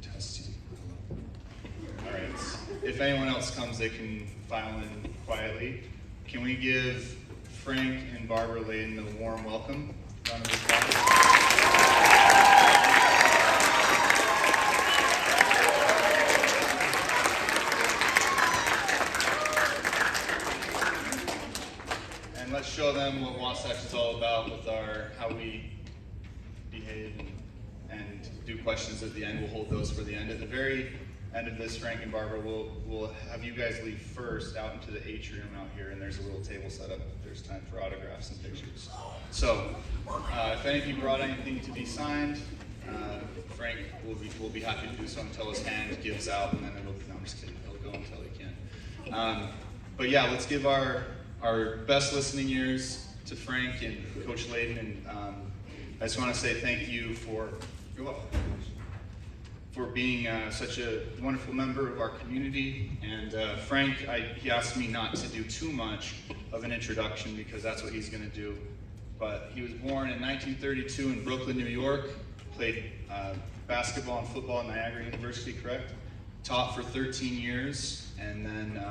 Testing. All right. If anyone else comes, they can file in quietly. Can we give Frank and Barbara Layden a warm welcome? Round of applause. And let's show them what Wasatch is all about with how we behave and do questions at the end. We'll hold those for the end. At the very end of this, Frank and Barbara, we'll have you guys leave first out into the atrium out here, and there's a little table set up if there's time for autographs and pictures. So, if any of you brought anything to be signed, Frank will be happy to do so until his hand gives out, and then no, I'm just kidding, he'll go until he can. But yeah, let's give our best listening ears to Frank and Coach Layden, and I just want to say thank you for being such a wonderful member of our community. And Frank, he asked me not to do too much of an introduction because that's what he's going to do. But he was born in 1932 in Brooklyn, New York, played basketball and football at Niagara University, correct? Taught for 13 years, and then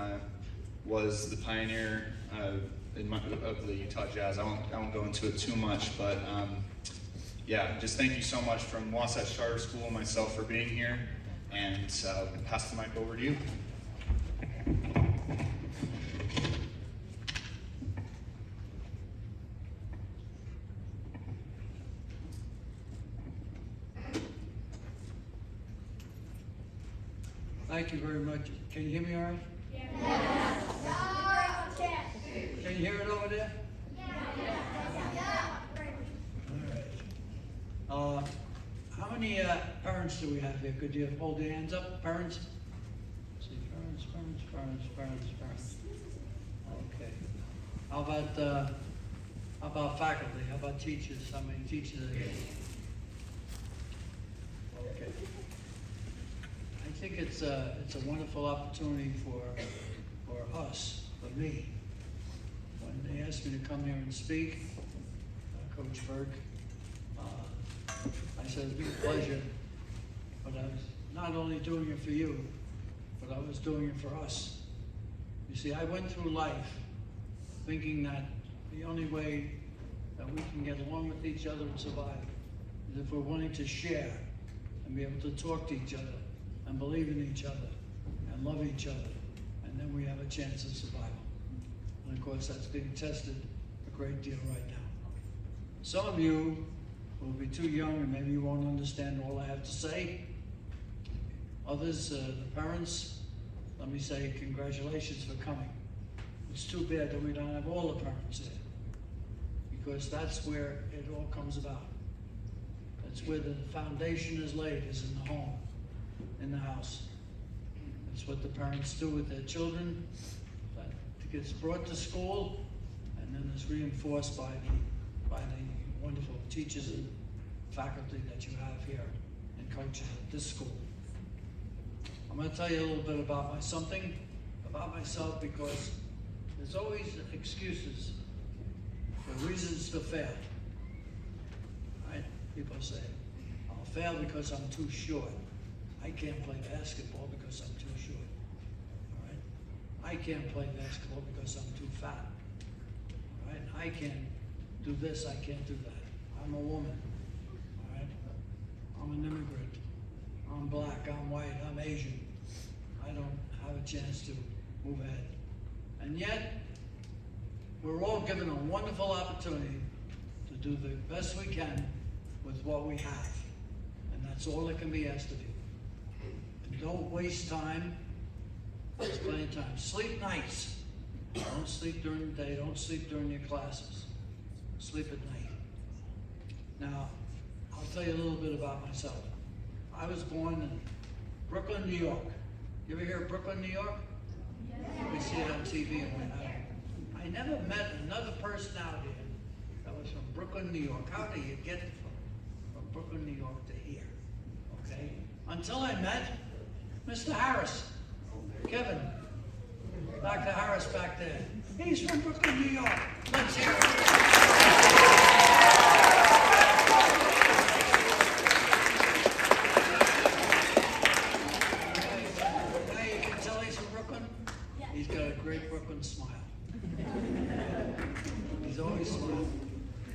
was the pioneer of the Utah Jazz. I won't go into it too much, but yeah, just thank you so much from Wasatch Charter School and myself for being here, and pass the mic over to you. Thank you very much. Can you hear me all right? Yes. Can you hear it over there? All right. How many parents do we have here? Could you hold your hands up? Parents? See, parents. Okay. How about faculty? How about teachers? How many teachers are here? Okay. I think it's a wonderful opportunity for us, for me. When they asked me to come here and speak, Coach Burke, I said it'd be a pleasure, but I was not only doing it for you, but I was doing it for us. You see, I went through life thinking that the only way that we can get along with each other and survive is if we're willing to share and be able to talk to each other and believe in each other and love each other, and then we have a chance of survival. And of course, that's being tested a great deal right now. Some of you will be too young and maybe you won't understand all I have to say. Others, the parents, let me say congratulations for coming. It's too bad that we don't have all the parents here, because that's where it all comes about. That's where the foundation is laid, is in the home, in the house. It's what the parents do with their children. That gets brought to school and then is reinforced by the wonderful teachers and faculty that you have here and coaches at this school. I'm going to tell you a little bit about myself, because there's always excuses for reasons to fail. Right? People say, I'll fail because I'm too short. I can't play basketball because I'm too short. All right? I can't play basketball because I'm too fat. All right? I can't do this, I can't do that. I'm a woman. All right? I'm an immigrant. I'm black, I'm white, I'm Asian. I don't have a chance to move ahead. And yet, we're all given a wonderful opportunity to do the best we can with what we have. And that's all that can be asked of you. And don't waste time. There's plenty of time. Sleep nights. Don't sleep during the day. Don't sleep during your classes. Sleep at night. Now, I'll tell you a little bit about myself. I was born in Brooklyn, New York. You ever hear of Brooklyn, New York? We see it on TV and went out. I never met another person out here that was from Brooklyn, New York. How do you get from Brooklyn, New York to here? Okay? Until I met Mr. Harris, Kevin, Dr. Harris back there. He's from Brooklyn, New York. Let's hear it. always smile.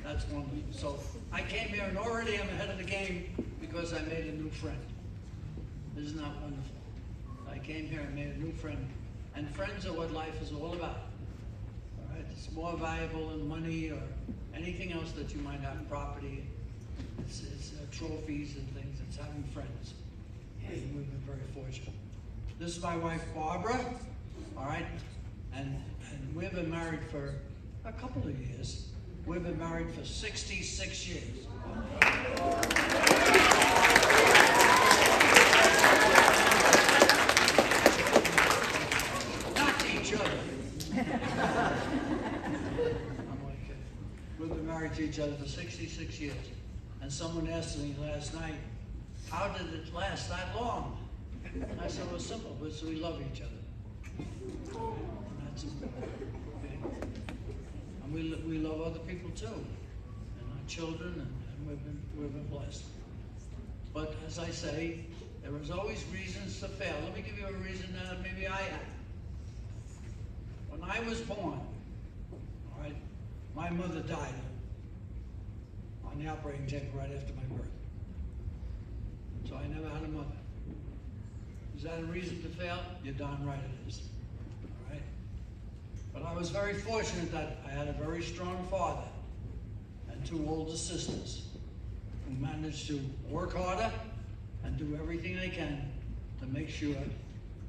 That's wonderful. So I came here and already I'm ahead of the game because I made a new friend. Isn't that wonderful? I came here and made a new friend. And friends are what life is all about. All right? It's more valuable than money or anything else that you might have, property. It's trophies and things. It's having friends. And we've been very fortunate. This is my wife, Barbara. All right? And we've been married for a couple of years. We've been married for 66 years. Not to each other. I'm only kidding. We've been married to each other for 66 years. And someone asked me last night, how did it last that long? And I said, well, it's simple, because we love each other. And that's important. Okay? And we love other people too, and our children, and we've been blessed. But as I say, there was always reasons to fail. Let me give you a reason that maybe I had. When I was born, all right, my mother died on the operating table right after my birth. So I never had a mother. Is that a reason to fail? You're darn right it is. All right? But I was very fortunate that I had a very strong father and two older sisters who managed to work harder and do everything they can to make sure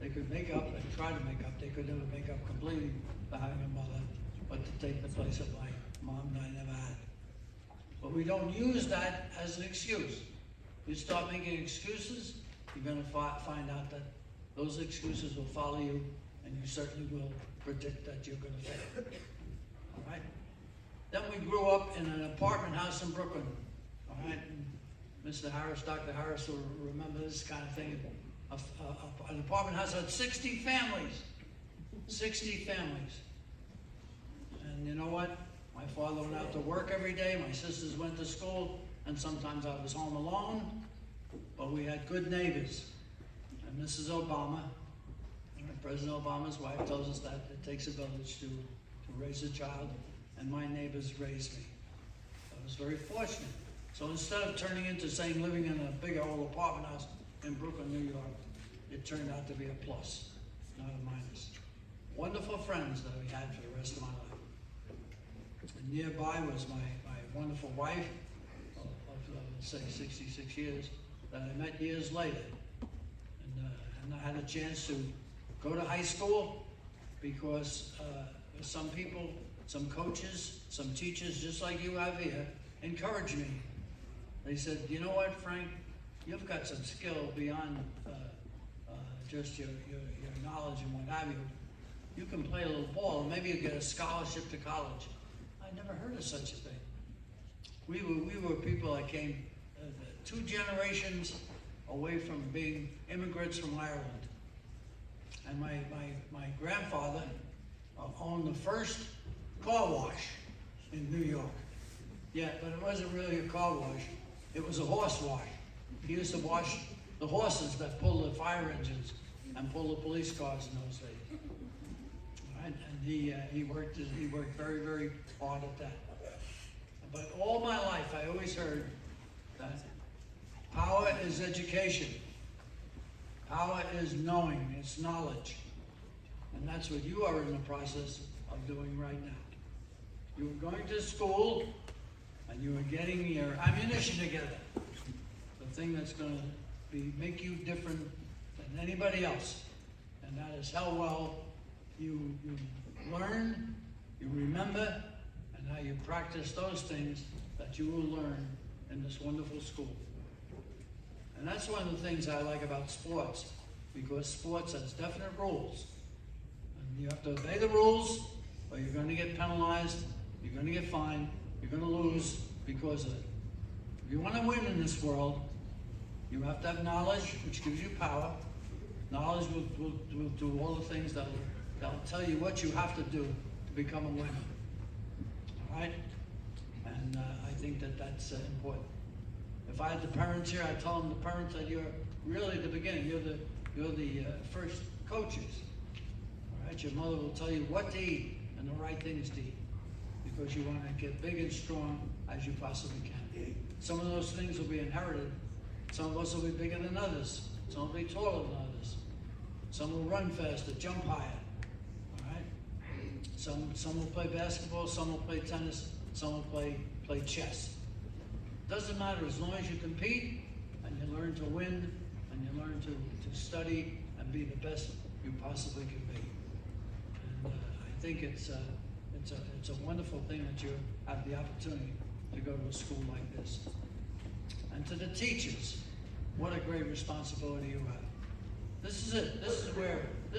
they could make up and try to make up. They could never make up completely for having a mother, but to take the place of my mom that I never had. But we don't use that as an excuse. You start making excuses, you're going to find out that those excuses will follow you, and you certainly will predict that you're going to fail. All right? Then we grew up in an apartment house in Brooklyn. All right? And Mr. Harris, Dr. Harris will remember this kind of thing. An apartment house had 60 families. 60 families. And you know what? My father went out to work every day, my sisters went to school, and sometimes I was home alone, but we had good neighbors. And Mrs. Obama, President Obama's wife, tells us that it takes a village to raise a child, and my neighbors raised me. I was very fortunate. So instead of turning into saying living in a big old apartment house in Brooklyn, New York, it turned out to be a plus, not a minus. Wonderful friends that we had for the rest of my life. And nearby was my wonderful wife of say 66 years that I met years later. And I had a chance to go to high school because some people, some coaches, some teachers, just like you have here, encouraged me. They said, you know what, Frank, you've got some skill beyond just your knowledge and what have you. You can play a little ball, and maybe you get a scholarship to college. I never heard of such a thing. We were people that came 2 generations away from being immigrants from Ireland. And my grandfather owned the first car wash in New York. Yeah, but it wasn't really a car wash. It was a horse wash. He used to wash the horses that pull the fire engines and pull the police cars in those days. All right? And he worked very, very hard at that. But all my life, I always heard that power is education. Power is knowing, it's knowledge. And that's what you are in the process of doing right now. You were going to school, and you were getting your ammunition together. The thing that's going to make you different than anybody else. And that is how well you learn, you remember, and how you practice those things that you will learn in this wonderful school. And that's one of the things I like about sports, because sports has definite rules. And you have to obey the rules, or you're going to get penalized, you're going to get fined, you're going to lose because of it. If you want to win in this world, you have to have knowledge, which gives you power. Knowledge will do all the things that'll tell you what you have to do to become a winner. All right? And I think that's important. If I had the parents here, I'd tell them, the parents, that you're really the beginning. You're the first coaches. All right? Your mother will tell you what to eat and the right things to eat. because you want to get big and strong as you possibly can. Some of those things will be inherited. Some of us will be bigger than others. Some will be taller than others. Some will run faster, jump higher. All right? Some will play basketball, some will play tennis, some will play chess. Doesn't matter, as long as you compete and you learn to win and you learn to study and be the best you possibly can be. And I think it's a wonderful thing that you have the opportunity to go to a school like this. And to the teachers, what a great responsibility you have. This is it. This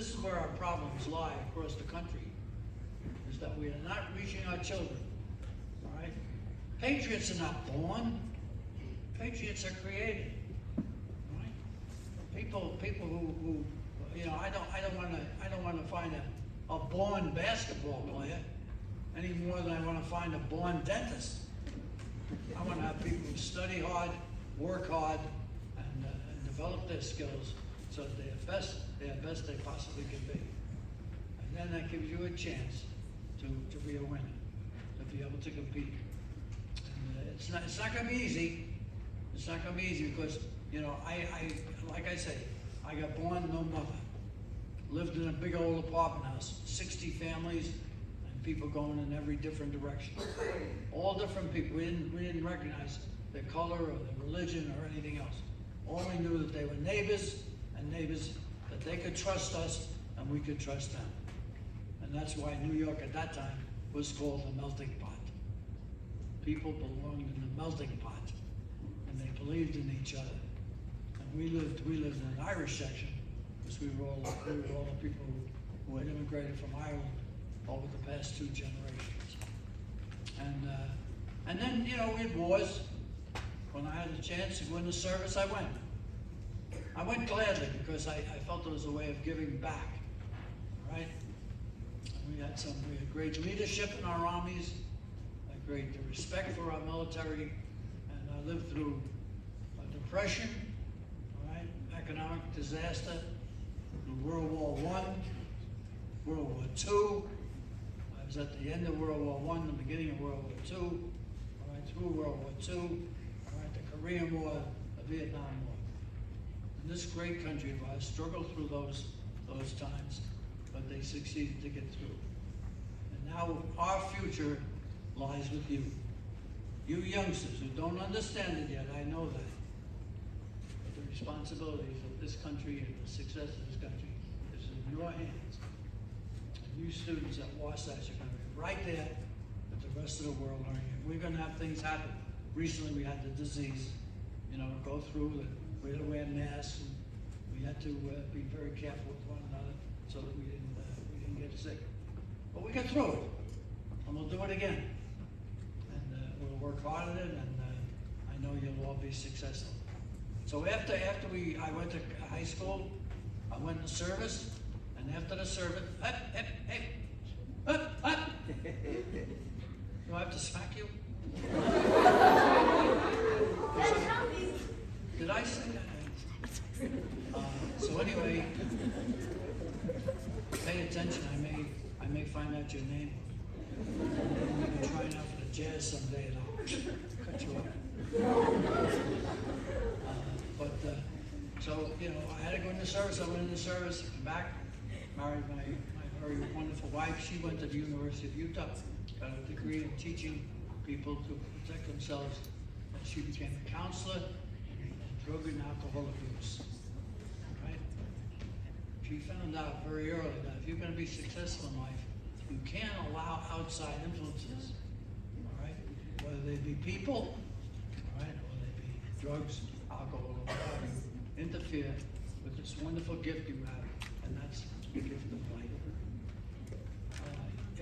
is where our problems lie across the country, is that we are not reaching our children. All right? Patriots are not born. Patriots are created. All right? People who I don't want to find a born basketball player any more than I want to find a born dentist. I want to have people who study hard, work hard, and develop their skills so that they are best they possibly can be. And then that gives you a chance to be a winner, to be able to compete. And it's not going to be easy. It's not going to be easy because, I like I say, I got born no mother. Lived in a big old apartment house, 60 families, and people going in every different direction. All different people. We didn't recognize their color or their religion or anything else. All we knew that they were neighbors, and neighbors that they could trust us and we could trust them. And that's why New York at that time was called the melting pot. People belonged in the melting pot, and they believed in each other. And we lived in an Irish section, because we were all the people who had immigrated from Ireland over the past 2 generations. And then, we had wars. When I had a chance to go in the service, I went. I went gladly because I felt it was a way of giving back. All right? And we had great leadership in our armies, a great respect for our military, and I lived through a depression, all right, economic disaster, World War I, World War II. I was at the end of World War I, the beginning of World War II, all right, through World War II, all right, the Korean War, the Vietnam War. And this great country of ours struggled through those times, but they succeeded to get through. And now our future lies with you. You youngsters who don't understand it yet, I know that. But the responsibilities of this country and the success of this country is in your hands. And you students at Wasatch are going to be right there with the rest of the world learning. We're going to have things happen. Recently we had the disease, go through that. We had to wear masks, and we had to be very careful with one another so that we didn't get sick. But we got through it, and we'll do it again. And we'll work hard at it, and I know you'll all be successful. So after I went to high school, I went to service, and after the service, up. Do I have to smack you? Did I say that? So anyway, pay attention. I may find out your name. You're trying out for the jazz someday, and I'll cut you off. So I had to go into service. I went into service, came back, married my very wonderful wife. She went to the University of Utah, got a degree in teaching people to protect themselves. And she became a counselor in drug and alcohol abuse. Right? She found out very early that if you're going to be successful in life, you can't allow outside influences. All right? Whether they be people, all right, or they be drugs, alcohol, or whatever, interfere with this wonderful gift you have, and that's the gift of life.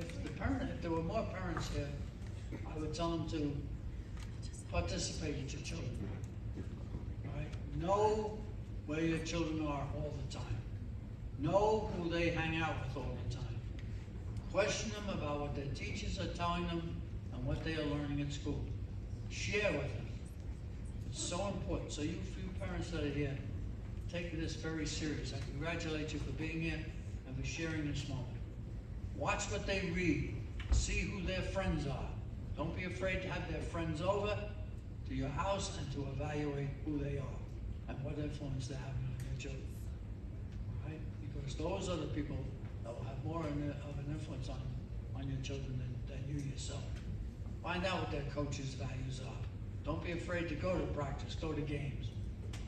If there were more parents here, I would tell them to participate with your children. All right? Know where your children are all the time. Know who they hang out with all the time. Question them about what their teachers are telling them and what they are learning at school. Share with them. It's so important. So you few parents that are here, take this very serious. I congratulate you for being here and for sharing this moment. Watch what they read. see who their friends are. Don't be afraid to have their friends over to your house and to evaluate who they are and what influence they're having on your children. All right? Because those are the people that will have more of an influence on your children than you yourself. Find out what their coach's values are. Don't be afraid to go to practice, go to games,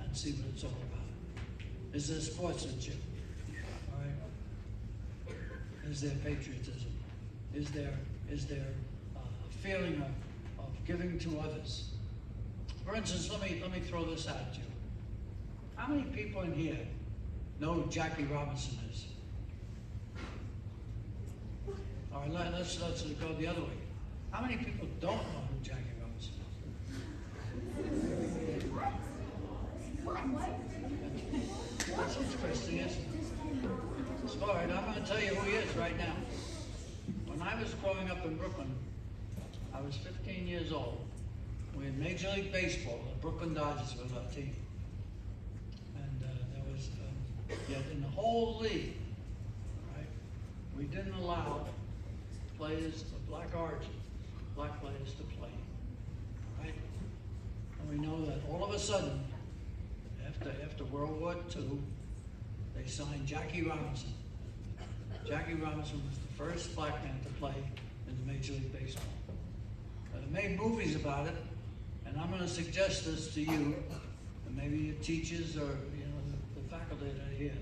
and see what it's all about. Is there sportsmanship? All right? Is there patriotism? Is there a feeling of giving to others? For instance, let me throw this out at you. How many people in here know who Jackie Robinson is? All right, let's go the other way. How many people don't know who Jackie Robinson is? That's interesting, isn't it? All right, I'm going to tell you who he is right now. When I was growing up in Brooklyn, I was 15 years old. We had Major League Baseball. The Brooklyn Dodgers was our team. And there was, yet in the whole league, right, we didn't allow players of black players to play, right? And we know that all of a sudden, after World War II, they signed Jackie Robinson. Jackie Robinson was the first black man to play in the Major League Baseball. They made movies about it, and I'm going to suggest this to you, and maybe your teachers or the faculty that are here,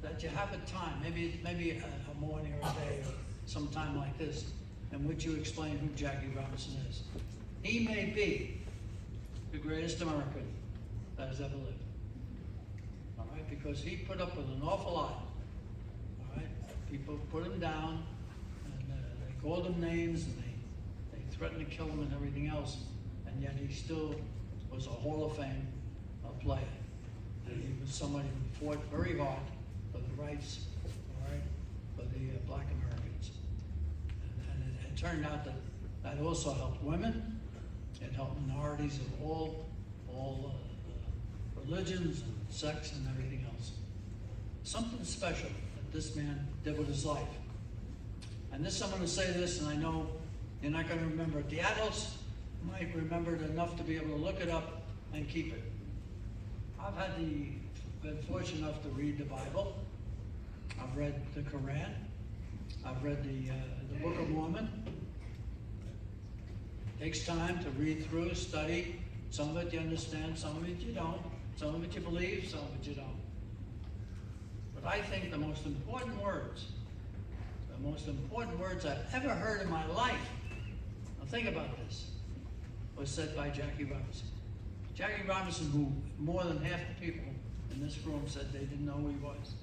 that you have a time, maybe a morning or a day or some time like this, in which you explain who Jackie Robinson is. He may be the greatest American that has ever lived. All right, because he put up with an awful lot. All right, people put him down, and they called him names, and they threatened to kill him and everything else, and yet he still was a Hall of Fame player. And he was somebody who fought very hard for the rights, all right, for the black Americans. And it turned out that also helped women. It helped minorities of all religions and sex and everything else. Something special that this man did with his life. And this, I'm going to say this, and I know you're not going to remember it. The adults might remember it enough to be able to look it up and keep it. I've been fortunate enough to read the Bible. I've read the Quran. I've read the Book of Mormon. It takes time to read through, study. Some of it you understand, some of it you don't. Some of it you believe, some of it you don't. But I think the most important words I've ever heard in my life, now think about this, was said by Jackie Robinson. Jackie Robinson, who more than half the people in this room said they didn't know who he was.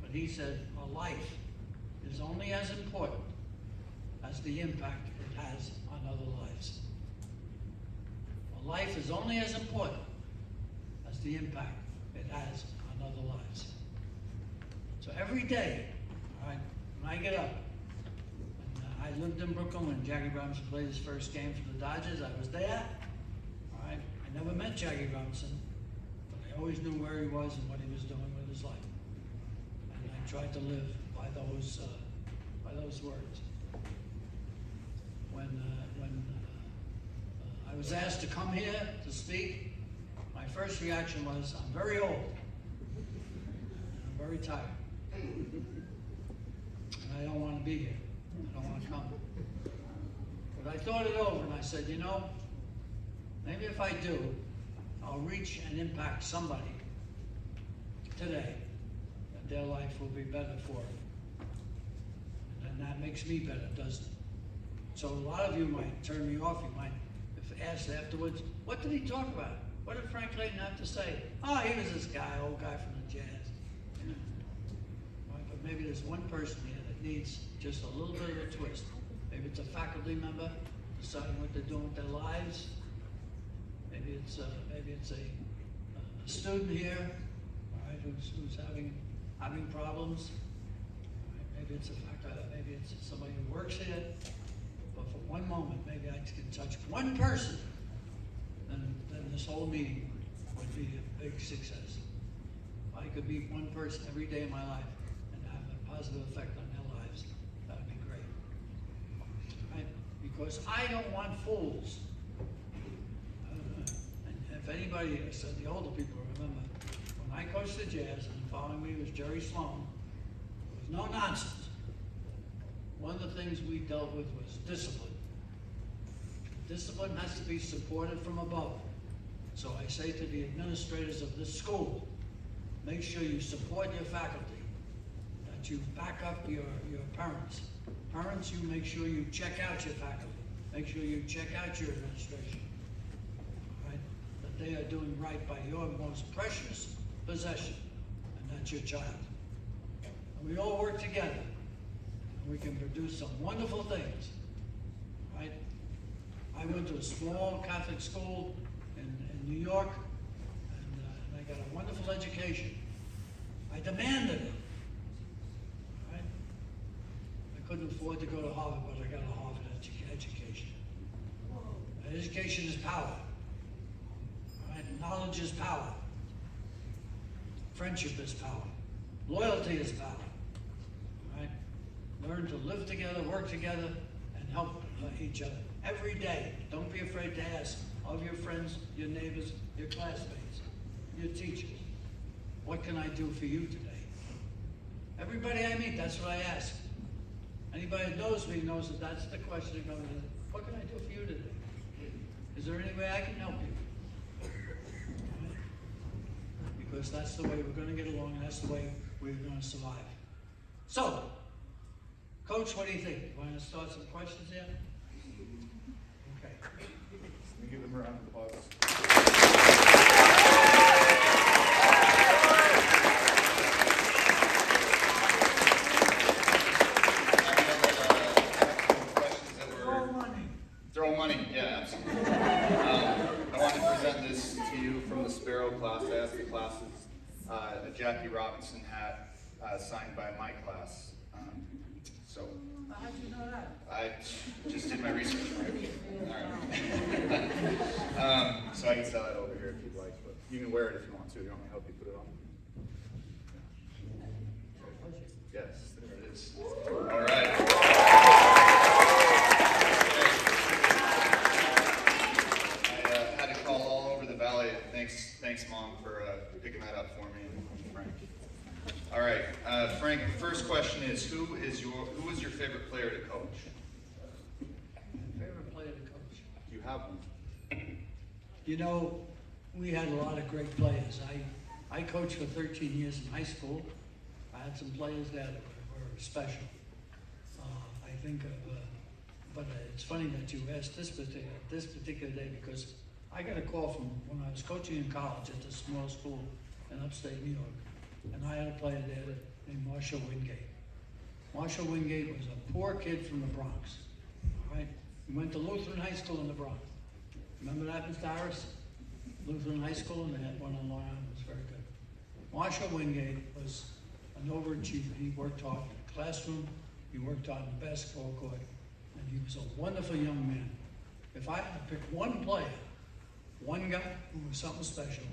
But he said, a life is only as important as the impact it has on other lives. A life is only as important as the impact it has on other lives. So every day, all right, when I get up, and I lived in Brooklyn when Jackie Robinson played his first game for the Dodgers. I was there. All right, I never met Jackie Robinson, but I always knew where he was and what he was doing with his life. And I tried to live by those words. When I was asked to come here to speak, my first reaction was, I'm very old. I'm very tired. And I don't want to be here. I don't want to come. But I thought it over and I said, maybe if I do, I'll reach and impact somebody today, that their life will be better for it. And that makes me better, doesn't it? So a lot of you might turn me off. You might, if asked afterwards, what did he talk about? What did Frank Layden have to say? Oh, he was this guy, old guy from the Jazz. Right, but maybe there's one person here that needs just a little bit of a twist. Maybe it's a faculty member deciding what they're doing with their lives. Maybe it's a student here, all right, who's having problems. All right, maybe it's maybe it's somebody who works here. But for one moment, maybe I can touch one person, then this whole meeting would be a big success. If I could meet one person every day of my life and have a positive effect on their lives, that would be great. because I don't want fools. And if anybody, I said the older people remember, when I coached the Jazz and following me was Jerry Sloan, there was no nonsense. One of the things we dealt with was discipline. Discipline has to be supported from above. So I say to the administrators of this school, make sure you support your faculty, that you back up your parents. Parents, you make sure you check out your faculty. Make sure you check out your administration. Right? That they are doing right by your most precious possession, and that's your child. And we all work together, and we can produce some wonderful things. Right? I went to a small Catholic school in New York, and I got a wonderful education. I demanded it. Right? I couldn't afford to go to Harvard, but I got a Harvard education. Education is power. Right? Knowledge is power. Friendship is power. Loyalty is power. Right? Learn to live together, work together, and help each other every day. Don't be afraid to ask of your friends, your neighbors, your classmates, your teachers, what can I do for you today? Everybody I meet, that's what I ask. Anybody that knows me knows that that's the question they're going to ask. What can I do for you today? Is there any way I can help you? Because that's the way we're going to get along, and that's the way we're going to survive. So, Coach, what do you think? You want to start some questions here? Okay. Can we give them a round of applause? Throw money, yeah, absolutely. I want to present this to you from the Sparrow class. I asked the classes a Jackie Robinson hat signed by my class. How'd you know that? I just did my research. All right. So I can sell it over here if you'd like, but you can wear it if you want to. You want me to help you put it on? Yes, there it is. All right. I had to call all over the valley. Thanks, Mom, for picking that up for me, and Frank. All right, Frank. The first question is: who is your favorite player to coach? Favorite player to coach? Do you have one? You know, we had a lot of great players. I coached for 13 years in high school. I had some players that were special. I think but it's funny that you asked this particular day, because I got a call from when I was coaching in college at this small school in upstate New York, and I had a player there named Marshall Wingate. Marshall Wingate was a poor kid from the Bronx. All right, he went to Lutheran High School in the Bronx. Remember that, Mr. Harris? Lutheran High School, and they had one on Long Island. It was very good. Marshall Wingate was an overachiever. He worked hard in the classroom. He worked hard on the basketball court, and he was a wonderful young man. If I had to pick one player, one guy who was something special,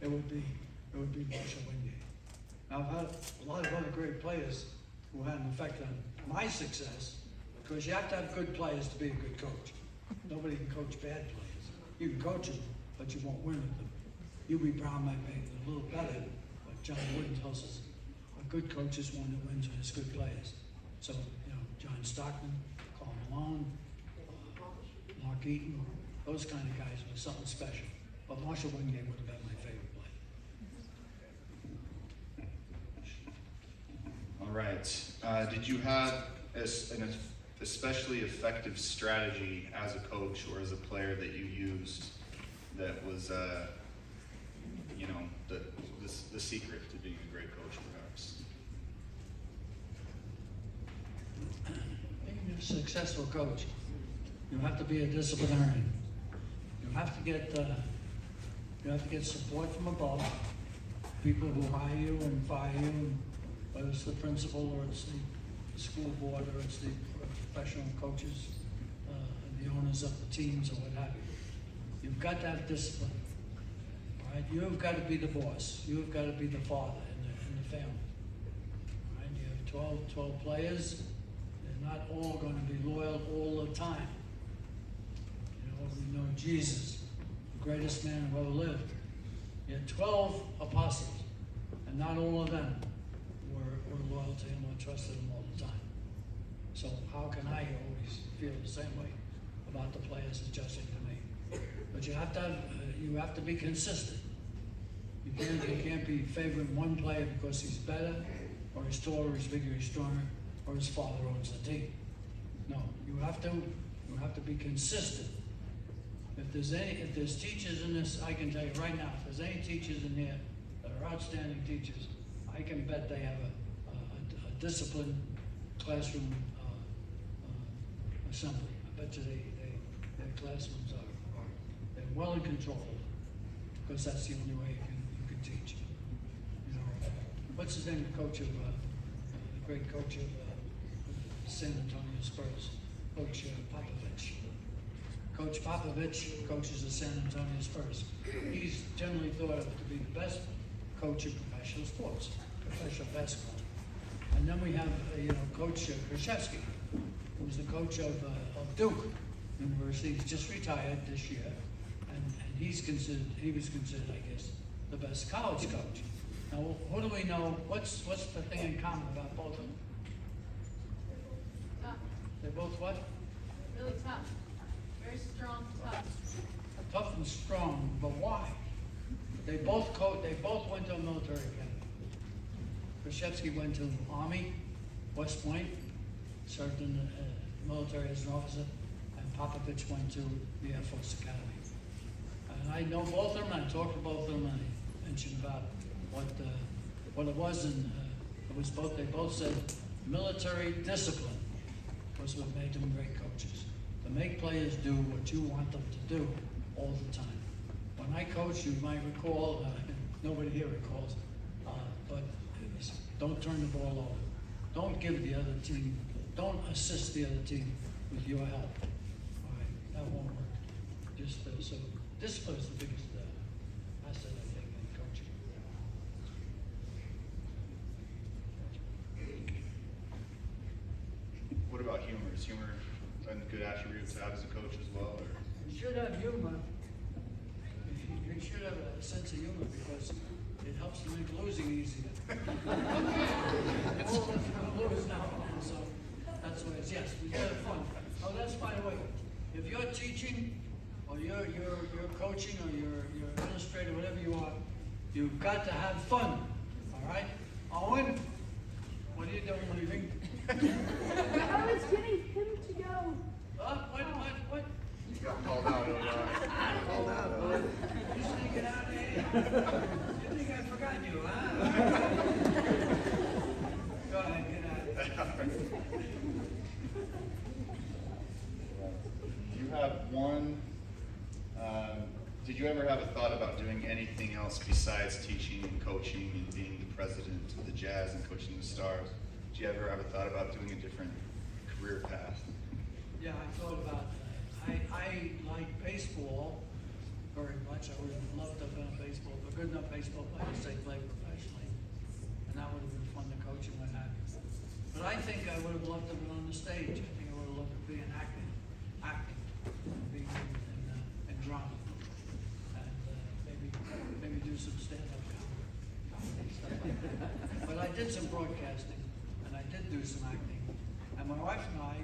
it would be Marshall Wingate. Now, I've had a lot of other great players who had an effect on my success, because you have to have good players to be a good coach. Nobody can coach bad players. You can coach them, but you won't win with them. Huey Brown might make it a little better, but John Wooden tells us a good coach is one that wins with his good players. So, you know, John Stockton, Carl Malone, Mark Eaton, those kind of guys were something special. But Marshall Wingate would have been my favorite player. All right. Did you have an especially effective strategy as a coach or as a player that you used that was, the secret to being a great coach, perhaps? Being a successful coach, you have to be a disciplinarian. You have to get support from above, people who hire you and fire you, whether it's the principal or it's the school board or it's the professional coaches, and the owners of the teams or what have you. You've got to have discipline. All right? You've got to be the boss. You've got to be the father in the family. All right? You have 12 players. They're not all going to be loyal all the time. Jesus, the greatest man who ever lived. He had 12 apostles, and not all of them were loyal to him or trusted him all the time. So how can I always feel the same way about the players adjusting to me? But you have to be consistent. You can't be favoring one player because he's better, or he's taller, he's bigger, he's stronger, or his father owns the team. No, you have to be consistent. If there's teachers in this, I can tell you right now, if there's any teachers in here that are outstanding teachers, I can bet they have a disciplined classroom assembly. I bet you their classrooms they're well in control, because that's the only way you can teach. You know, what's his name? The coach of the great coach of San Antonio Spurs, Coach Popovich. Coach Popovich coaches the San Antonio Spurs. He's generally thought of to be the best coach in professional sports, professional basketball. And then we have, Coach Krzyzewski, who's the coach of Duke University. He's just retired this year, and he was considered, I guess, the best college coach. Now, what do we know? What's the thing in common about both of them? Tough. They're both what? Really tough. Very strong, tough. Tough and strong, but why? They both went to a military academy. Krzyzewski went to Army, West Point, served in the military as an officer, and Popovich went to the Air Force Academy. And I know both of them, I talked to both of them, and I mentioned about what it was, and it was both. They both said military discipline was what made them great coaches. To make players do what you want them to do all the time. When I coach, you might recall, nobody here recalls, but it was, don't turn the ball over. Don't give the other team, don't assist the other team with your help. All right, that won't work. Just so discipline is the biggest asset, I think, in coaching. What about humor? Is humor a good attribute to have as a coach as well? Or? You should have humor. You should have a sense of humor because it helps to make losing easier. All of us lose now and then, so that's what it is. Yes, we have fun. Oh, that's by the way. If you're teaching, or you're coaching, or you're an illustrator, whatever you are, you've got to have fun. All right, Owen, what are you doing leaving? I was getting him to go. What? You got called out. Called out. You sneaking out of here? You think I forgot you, huh? Go ahead, get out of here. You have one. Did you ever have a thought about doing anything else besides teaching and coaching and being the president of the Jazz and coaching the Stars? Did you ever have a thought about doing a different career path? Yeah, I thought about that. I like baseball very much. I would have loved to have been a baseball, a good enough baseball player to say play professionally. And that would have been fun to coach and what have you. But I think I would have loved to have been on the stage. I think I would have loved to be in acting, being in drama. And maybe do some stand-up comedy, stuff like that. But I did some broadcasting, and I did do some acting. And my wife and I,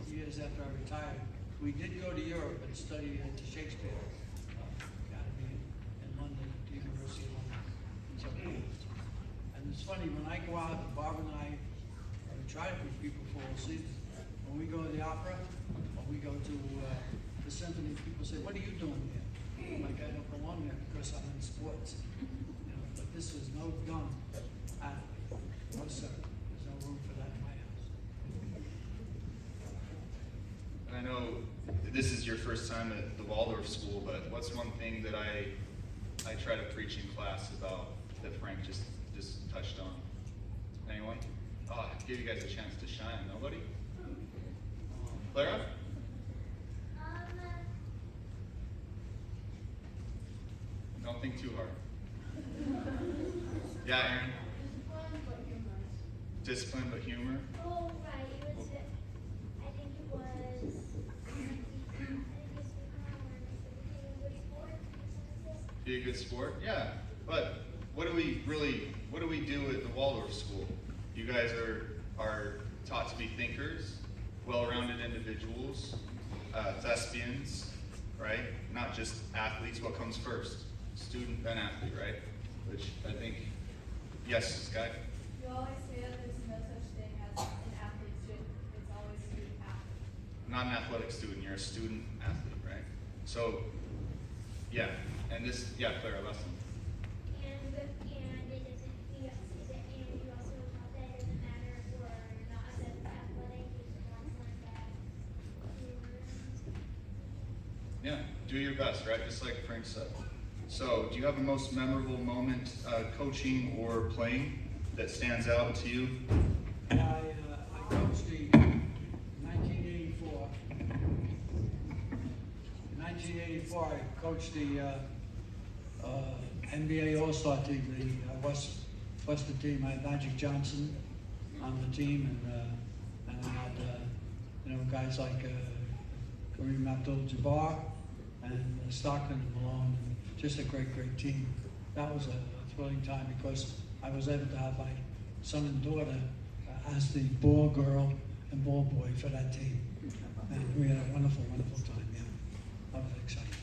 years after I retired, we did go to Europe and study at the Shakespeare Academy in London, at the University of London. So, and it's funny, when I go out, Barbara and I try to put people for all seasons. When we go to the opera, or we go to the symphony, people say, "What are you doing here?" I'm like, "I don't belong there because I'm in sports." But this is no dumb athlete. No, sir. There's no room for that in my house. And I know this is your first time at the Waldorf School, but what's one thing that I try to preach in class about that Frank just touched on? Anyone? Oh, I gave you guys a chance to shine. Nobody? Clara? Don't think too hard. Yeah, Aaron? Discipline but humor. Oh, right. I think it was. be a good sport? Yeah, but what do we do at the Waldorf School? You guys are taught to be thinkers, well-rounded individuals, thespians, right? Not just athletes. What comes first? Student, then athlete, right? Which I think, yes, Sky? You always say that there's no such thing as an athlete student. It's always student athlete. Not an athletic student, you're a student athlete, right? So, yeah, and this, yeah, Clara, last one. And it doesn't, you also taught that it doesn't matter if we're not as athletic, you just want someone that Yeah, do your best, right? Just like Frank said. So, do you have a most memorable moment coaching or playing that stands out to you? I coached the 1984. In 1984, I coached the NBA All-Star team, the Western team. I had Magic Johnson on the team, and I had guys like Kareem Abdul-Jabbar and Stockton and Malone, and just a great team. That was a thrilling time because I was able to have my son and daughter as the ball girl and ball boy for that team. And we had a wonderful time, yeah. That was exciting.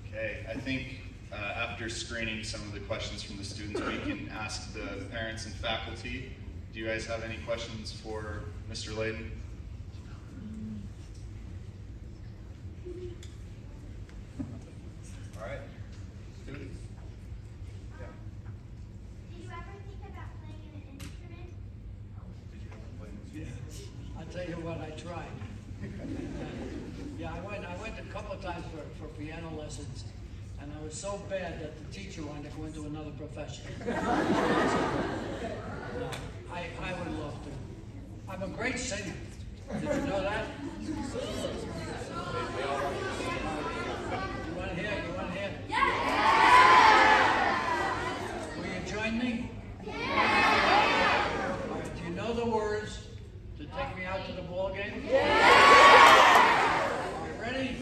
Okay, I think after screening some of the questions from the students, we can ask the parents and faculty. Do you guys have any questions for Mr. Layden? All right, students. Yeah. Did you ever think about playing an instrument? Did you have to play music? Yeah, I'll tell you what, I tried. Yeah, I went a couple of times for piano lessons, and I was so bad that the teacher wanted to go into another profession. No, I would love to. I'm a great singer. Did you know that? You want to hear? Will you join me? All right, do you know the words to take me out to the ball game? All right, ready?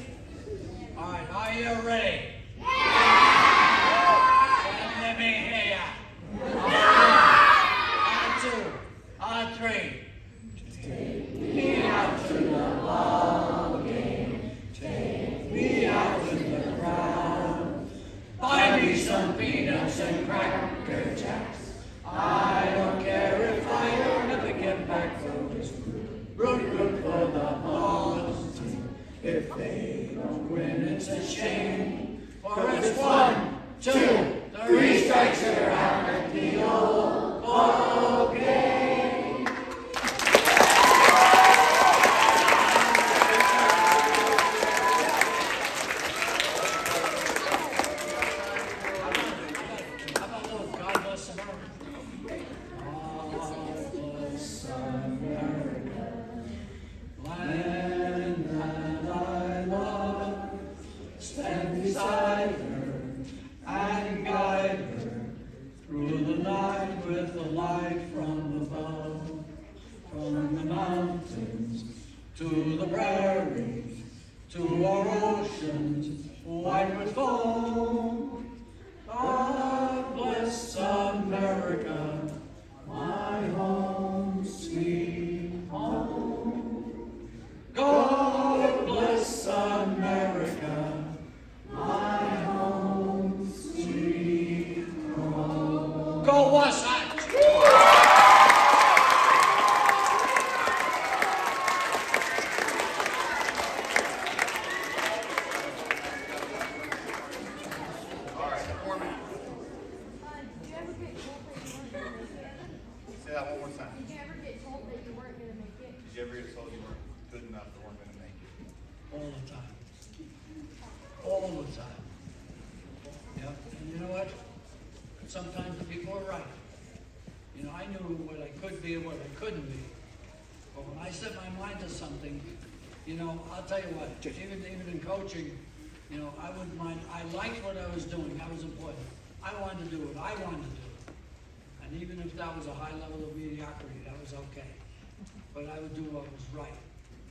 All right, are you ready? Let me hear ya. On two, on three. Take me out to the ball game. Take me out to the crowd. Buy me some peanuts and cracker jacks. I don't care if I don't ever get back from this root for the Boston team. If they don't win, it's a shame. For it's 1, 2, 3 strikes, you're out at the old ball game. How about a little God Bless America? God bless America, land that I love. Stand beside her and guide her through the night with the light from above. From the mountains to the prairies, to our oceans white with foam. God bless America, my home, sweet home. God bless America, my home, sweet home. Go Wasatch! All right, 4 minutes. Did you ever get told that you weren't gonna make it? Say that one more time. Did you ever get told that you weren't gonna make it? Did you ever get told you weren't good enough or weren't going to make it? All the time. All the time. Yep. And you know what? Sometimes the people are right. You know, I knew what I could be and what I couldn't be. But when I set my mind to something, you know, I'll tell you what, even in coaching, you know, I wouldn't mind. I liked what I was doing. That was important. I wanted to do what I wanted to do. And even if that was a high level of mediocrity, that was okay. But I would do what was right.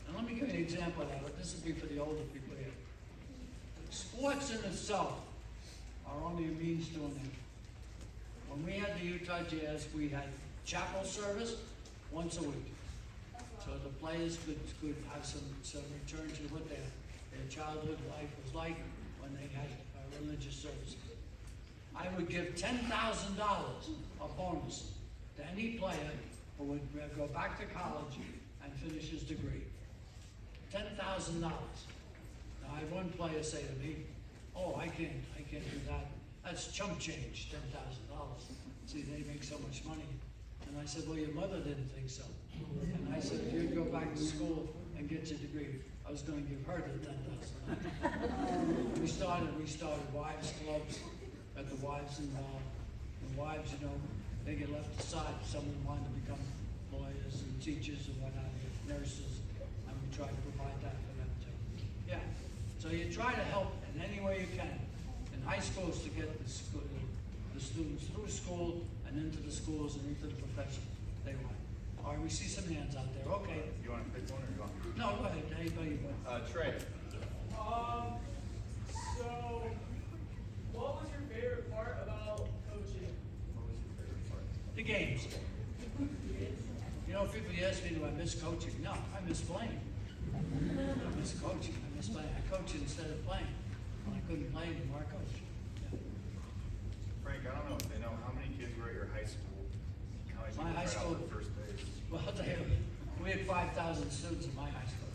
And let me give you an example of that. This would be for the older people here. Sports in itself are only a means to an end. When we had the Utah Jazz, we had chapel service once a week. So the players could have some return to what their childhood life was like when they had religious services. I would give $10,000 a bonus to any player who would go back to college and finish his degree. $10,000. Now I had one player say to me, "Oh, I can't do that. That's chump change, $10,000. See, they make so much money." And I said, "Well, your mother didn't think so." And I said, "If you'd go back to school and get your degree, I was going to give her the $10,000. We started wives clubs, got the wives involved. The wives, you know, they get left aside. Some of them wanted to become lawyers and teachers and whatnot, nurses, and we try to provide that for them too. Yeah. So you try to help in any way you can. In high schools to get the students through school and into the schools and into the profession they want. All right, we see some hands out there. Okay. You want to pick one or you want me? No, go ahead. Anybody? Trey. So, what was your favorite part about coaching? What was your favorite part? The games. You know, people ask me, do I miss coaching? No, I miss playing. I miss coaching. I miss playing. I coach instead of playing. When I couldn't play anymore, I coached. Yeah. Frank, I don't know if they know how many kids were at your high school. How many My people high tried out school- for first base? Well, I'll tell you, we had 5,000 students in my high school.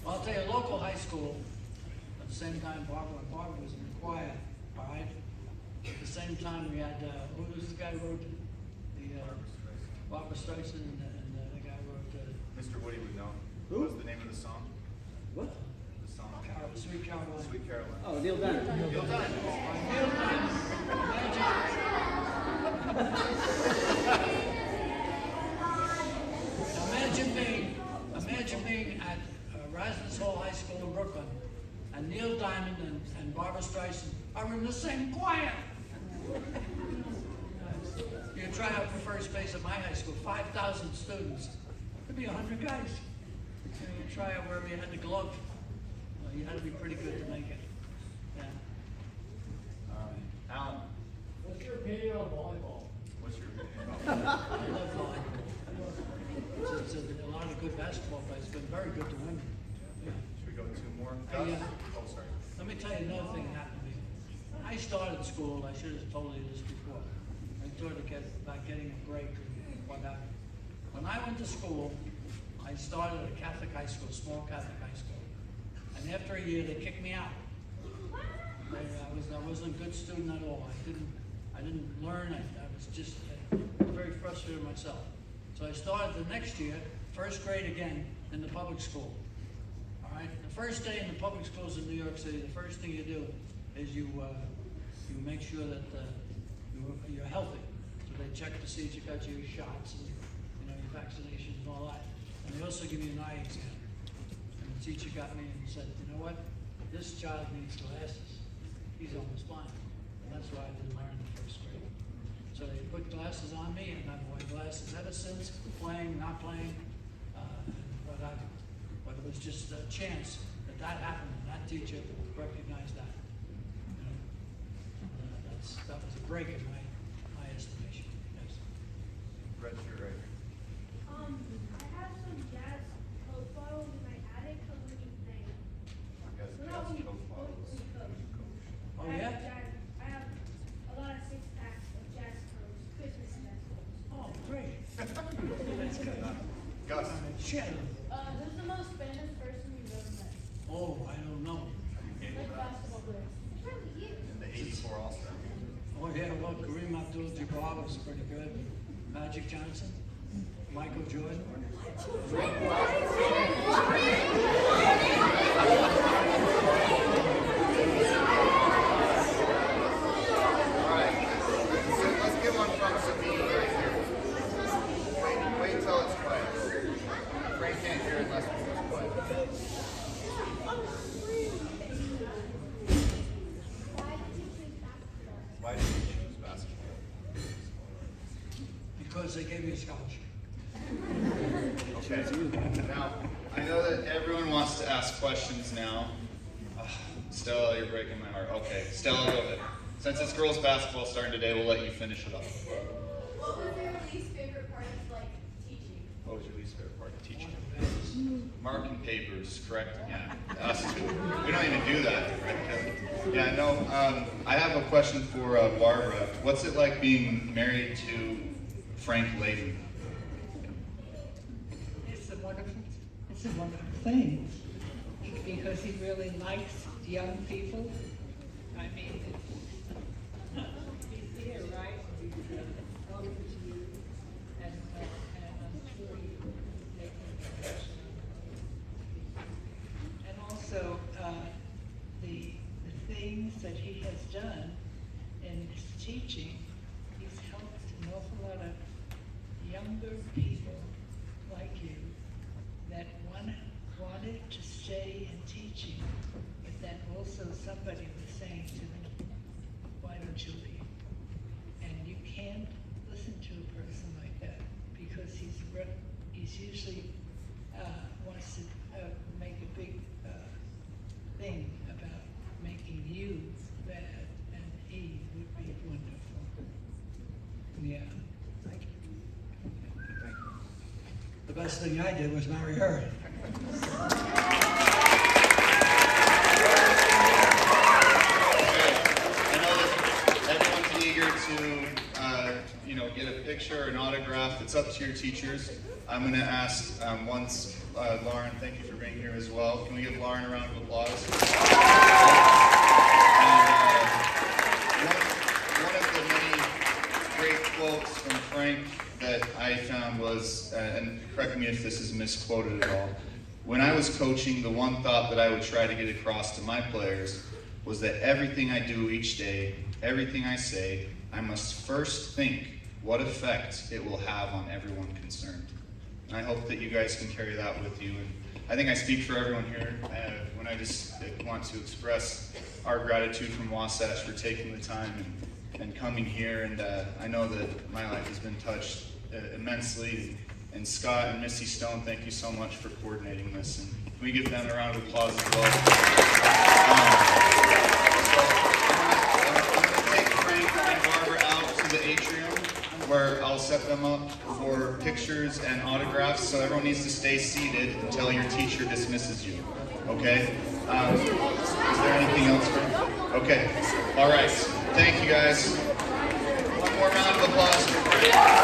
Well, I'll tell you, local high school, at the same time Barbara was in the choir, all right? At the same time, we had, who was the guy who wrote the, Barbara Streisand and the guy who wrote Mr. Woody would know. Who? What was the name of the song? What? The song. Sweet Caroline. Sweet Caroline. Oh, Neil Diamond. Neil Diamond. Neil Diamond. Imagine being at Rasmus Hall High School in Brooklyn, and Neil Diamond and Barbara Streisand are in the same choir. You try out for first base at my high school, 5,000 students. Could be 100 guys. You try out wherever you had the glove. You had to be pretty good to make it. Yeah. Alan, What's your opinion on volleyball? what's your opinion I about love volleyball. It's a lot of good basketball players. It's been very good to women. Yeah. Should we go two more? Hey, Gus? yeah. Oh, sorry. Let me tell you another thing that happened to me. When I started school, I should have told you this before. I started to get about getting a break and what have you. When I went to school, I started at a Catholic high school, small Catholic high school. And after a year, they kicked me out. I wasn't a good student at all. I didn't learn. I was just very frustrated with myself. So I started the next year, first grade again, in the public school. All right. The first day in the public schools in New York City, the first thing you do is you make sure that you're healthy. So they check to see if you got your shots and your vaccinations and all that. And they also give you an eye exam. And the teacher got me and said, "You know what? This child needs glasses. He's almost blind." And that's why I didn't learn in the first grade. So they put glasses on me, and I've worn glasses ever since, playing, not playing, what have you. But it was just a chance that happened, and that teacher recognized that. That was a break in my estimation. Yes. Brett, you're right. I have some jazz Coke bottles in my attic because when you play. You guys Well, got not when you Coke bottles. when you coach. Oh, I yeah? have I have a lot of 6-packs of jazz Cokes, Christmas jazz Cokes. Oh, great. That's good. Gus, Share. Who's the most famous person you've ever met? Oh, I don't know. Like basketball players. Probably you. in the 84 All-Star. Oh, yeah, well, Kareem Abdul-Jabbar was pretty good. Magic Johnson, Michael Jordan. Alright, so let's get one from Sabine right here. Wait till it's quiet. Frank can't hear unless it's quiet. Why Why did you choose basketball? did you choose basketball? Because they gave me a scholarship. Okay, now, I know that everyone wants to ask questions now. Stella, you're breaking my heart. Okay, Stella, go ahead. Since it's girls basketball starting today, we'll let you finish it up. What was your least favorite part of like teaching? What was your least favorite part of teaching? Marking papers, correct? Yeah, us too. We don't even do that, right, Kevin? Yeah, no, I have a question for Barbara. What's it like being married to Frank Layden? It's a wonderful thing because he really likes young people. I mean, he's here, right? He's talking to you, and I'm sure you make an impression on him. And also, the things that he has done in his teaching, he's helped an awful lot of younger people like you that wanted to stay in teaching, but then also somebody was saying to them, why don't you leave? And you can't listen to a person like that because he's usually wants to make a big thing about making you bad, and he would be wonderful. Yeah. Thank you. The best thing I did was marry her. I know that everyone's eager to, get a picture or an autograph. It's up to your teachers. I'm going to ask once, Lauren, thank you for being here as well. Can we give Lauren a round of applause? And, one of the many great quotes from Frank that I found was, and correct me if this is misquoted at all, when I was coaching, the one thought that I would try to get across to my players was that everything I do each day, everything I say, I must first think what effect it will have on everyone concerned. And I hope that you guys can carry that with you. And I think I speak for everyone here when I just want to express our gratitude from Wasatch for taking the time and coming here. And I know that my life has been touched immensely. And Scott and Missy Stone, thank you so much for coordinating this. And can we give them a round of applause as well? I'm going to take Frank and Barbara out to the atrium where I'll set them up for pictures and autographs. So everyone needs to stay seated until your teacher dismisses you. Okay? Is there anything else, Frank? Okay. All right. Thank you, guys. One more round of applause for Frank.